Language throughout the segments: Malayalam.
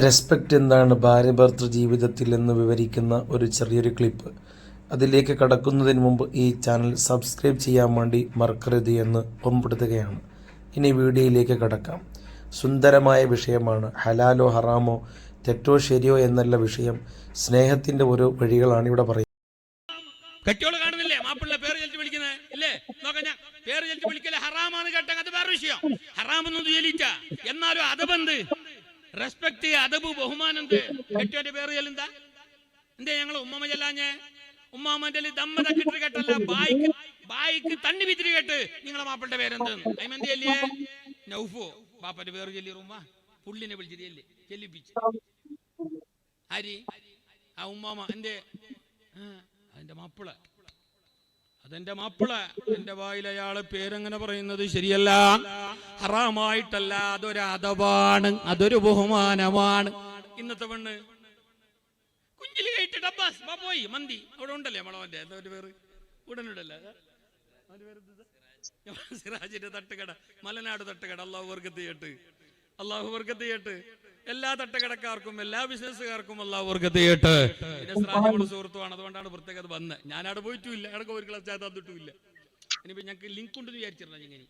റെസ്പെക്റ്റ് എന്താണ് ഭാര്യ-ഭർതൃ ജീവിതത്തിൽ എന്ന് വിവരിക്കുന്ന ഒരു ചെറിയൊരു ക്ലിപ്പ്. അതിലേക്ക് കടക്കുന്നതിന് മുമ്പ് ഈ ചാനൽ സബ്സ്ക്രൈബ് ചെയ്യാൻ വേണ്ടി മറക്കരുത് എന്ന് ഓർമ്മപ്പെടുത്തുകയാണ്. ഇനി വീഡിയോയിലേക്ക് കടക്കാം. സുന്ദരമായ വിഷയമാണ്. ഹലാലോ ഹറാമോ, തെറ്റോ ശരിയോ എന്നല്ല വിഷയം. സ്നേഹത്തിൻ്റെ ഓരോ വഴികളാണ് ഇവിടെ പറയുന്നത്. കെട്ടിയോള് കാണുന്നില്ലേ മാപ്പിള്ള പേര് ചെലിച്ച് വിളിക്കുന്നത് ഇല്ലേ? നോക്കാം, ഞാൻ പേര് ചെലിച്ച് വിളിക്കല് ഹറാമാന്ന് കേട്ടെങ്കിൽ അത് വേറെ വിഷയം. ഹറാമെന്നൊന്നും ചെലിച്ച എന്നാലും അതബന്ത് റെസ്പെക്ട് അതബ് ബഹുമാനം കെട്ടിയോന്റെ പേര് ചെല്ലുന്താ എന്തേ? ഞങ്ങള് ഉമ്മമ്മ ചെല്ലാഞ്ഞേ ഉമ്മാമ്മന്റെ ദമ്മ തക്കിട്ട് കേട്ടല്ല, ബായിക്ക് തണ്ണി വിത്തിരി കേട്ട് നിങ്ങളെ മാപ്പിളുടെ പേരെന്തെന്ന് അയിമെന്തല്ലേ? നൗഫോ ബാപ്പന്റെ പേര് ചെല്ലി ഉമ്മ പുള്ളിനെ വിളിച്ചിട്ട് ചെല്ലി ചെല്ലിപ്പിച്ച് ആരി ആ ഉമ്മാമ എന്റെ അതെന്റെ മാപ്പിള, അതെന്റെ മാപ്പിള. എന്റെ വായിൽ അയാളെ പേരെങ്ങനെ പറയുന്നത് ശരിയല്ല, ഹറാമായിട്ടല്ല, അതൊരു അതവാണ്, അതൊരു ബഹുമാനമാണ്. ഇന്നത്തെ പെണ്ണ് കുഞ്ചില് കഴിച്ചിട്ട് അബ്ബാസ് പോയി മന്തി അവിടെ ഉണ്ടല്ലേ നമ്മളവന്റെ ഒരു പേര് ഉടനിടല്ലേ സിറാജിന്റെ തട്ടുകട, മലനാട് തട്ടുകട. അള്ളാഹു വർക്കത്ത് ചെയ്യട്ട്, അള്ളാഹു വർക്കത്ത് ചെയ്യട്ട്. എല്ലാ തട്ടുകടക്കാർക്കും എല്ലാ ബിസിനസ്സുകാർക്കും അള്ളാഹു വർക്കത്ത് ചെയ്യട്ട്. പിന്നെ സിറാജിയുടെ സുഹൃത്തുമാണ്, അതുകൊണ്ടാണ് പ്രത്യേകത വന്ന്. ഞാൻ അവിടെ പോയിട്ടുമില്ല, ഇടയ്ക്ക് ഒരു ക്ലാസ് തന്നിട്ടുമില്ല. ഇനിയിപ്പോ ഞങ്ങൾക്ക് ലിങ്ക് ഉണ്ടെന്ന് വിചാരിച്ചിരുന്ന ഇങ്ങനെ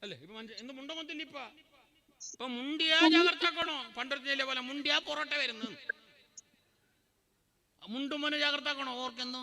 അല്ലേ? ഇപ്പൊ എന്ത് മുണ്ടോ മൊത്തം ഇപ്പൊ മുണ്ടിയാ ജാഗ്രതാക്കണോ? പണ്ടത്തെ പോലെ മുണ്ടിയാ പൊറോട്ട വരുന്നത് മുണ്ടുമോനെ ജാഗ്രതാക്കണോ? ഓർക്കെന്തോ